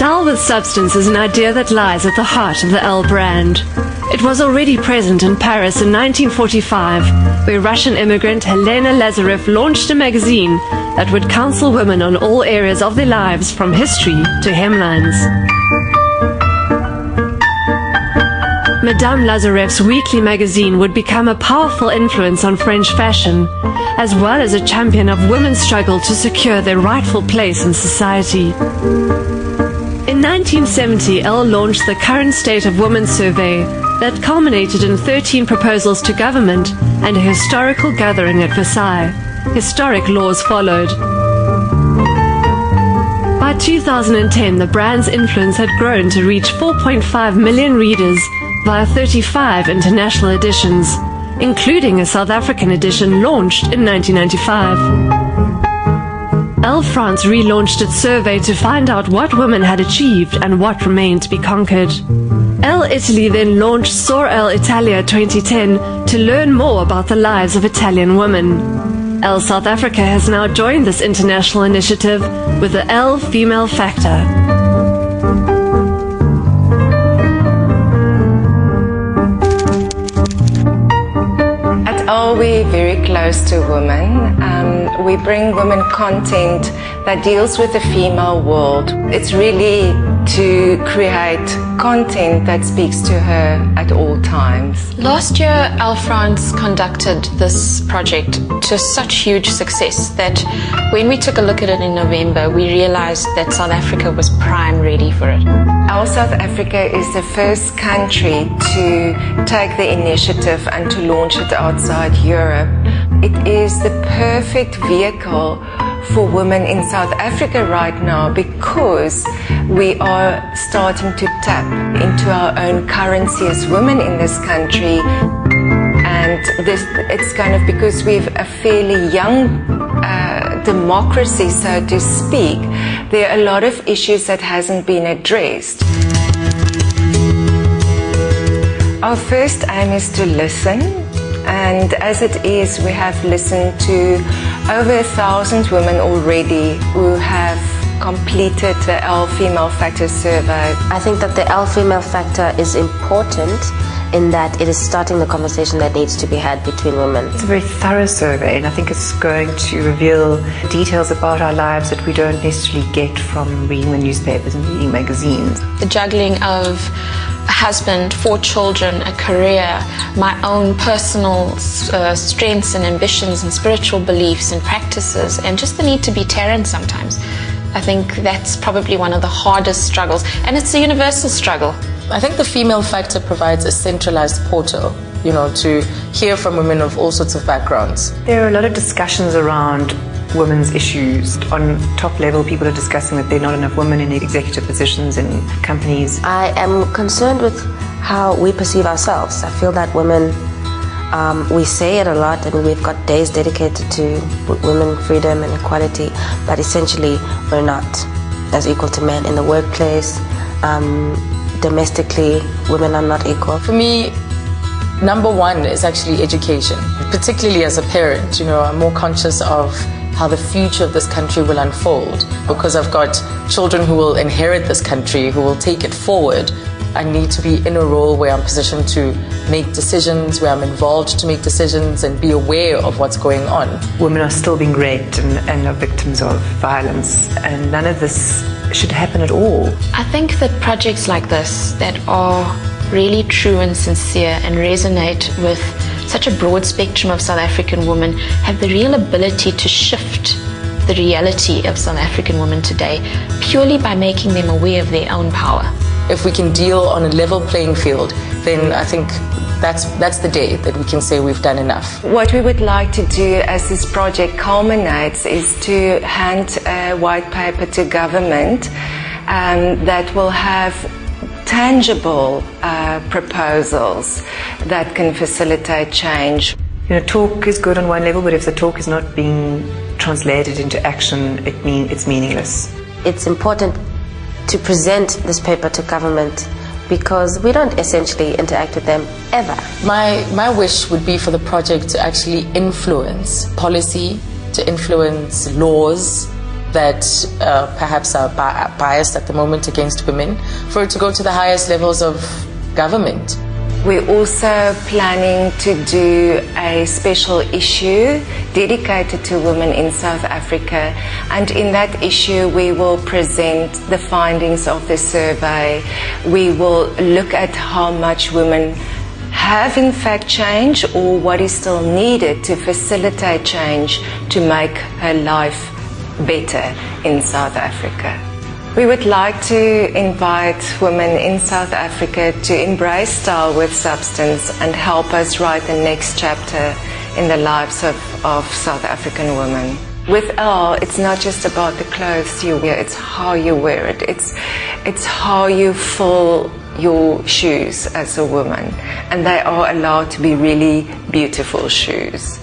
Style with substance is an idea that lies at the heart of the ELLE brand. It was already present in Paris in 1945, where Russian immigrant Helena Lazarev launched a magazine that would counsel women on all areas of their lives, from history to hemlines. Madame Lazarev's weekly magazine would become a powerful influence on French fashion, as well as a champion of women's struggle to secure their rightful place in society. In 1970, ELLE launched the Current State of Women survey that culminated in 13 proposals to government and a historical gathering at Versailles. Historic laws followed. By 2010, the brand's influence had grown to reach 4.5 million readers via 35 international editions, including a South African edition launched in 1995. ELLE France relaunched its survey to find out what women had achieved and what remained to be conquered. ELLE Italy then launched Soar ELLE Italia 2010 to learn more about the lives of Italian women. ELLE South Africa has now joined this international initiative with the ELLE Female Factor. We're very close to women. We bring women content that deals with the female world. It's really to create content that speaks to her at all times. Last year, ELLE France conducted this project to such huge success that when we took a look at it in November, we realized that South Africa was prime ready for it. ELLE South Africa is the first country to take the initiative and to launch it outside Europe. It is the perfect vehicle for women in South Africa right now, because we are starting to tap into our own currency as women in this country. And it's kind of because we've a fairly young democracy, so to speak, there are a lot of issues that hasn't been addressed. Our first aim is to listen, and as it is, we have listened to over 1,000 women already who have completed the ELLE Female Factor survey. I think that the ELLE Female Factor is important in that it is starting the conversation that needs to be had between women. It's a very thorough survey, and I think it's going to reveal details about our lives that we don't necessarily get from reading the newspapers and reading magazines. The juggling of a husband, 4 children, a career, my own personal strengths and ambitions and spiritual beliefs and practices, and just the need to be Terran sometimes. I think that's probably one of the hardest struggles, and it's a universal struggle. I think the Female Factor provides a centralized portal, to hear from women of all sorts of backgrounds. There are a lot of discussions around women's issues. On top level, people are discussing that there are not enough women in executive positions in companies. I am concerned with how we perceive ourselves. I feel that women, we say it a lot, and we've got days dedicated to women freedom and equality, but essentially we're not as equal to men in the workplace. Domestically, women are not equal. For me, number one is actually education. Particularly as a parent, I'm more conscious of how the future of this country will unfold. Because I've got children who will inherit this country, who will take it forward. I need to be in a role where I'm positioned to make decisions, where I'm involved to make decisions and be aware of what's going on. Women are still being raped and are victims of violence, and none of this should happen at all. I think that projects like this that are really true and sincere and resonate with such a broad spectrum of South African women have the real ability to shift the reality of South African women today purely by making them aware of their own power. If we can deal on a level playing field, then I think that's the day that we can say we've done enough. What we would like to do as this project culminates is to hand a white paper to government that will have tangible proposals that can facilitate change. Talk is good on one level, but if the talk is not being translated into action, it's meaningless. It's important to present this paper to government because we don't essentially interact with them ever. My wish would be for the project to actually influence policy, to influence laws, that perhaps are biased at the moment against women, for it to go to the highest levels of government. We're also planning to do a special issue dedicated to women in South Africa, and in that issue we will present the findings of the survey. We will look at how much women have in fact changed or what is still needed to facilitate change to make her life better in South Africa. We would like to invite women in South Africa to embrace style with substance and help us write the next chapter in the lives of South African women. With ELLE, it's not just about the clothes you wear, it's how you wear it. It's how you fill your shoes as a woman, and they are allowed to be really beautiful shoes.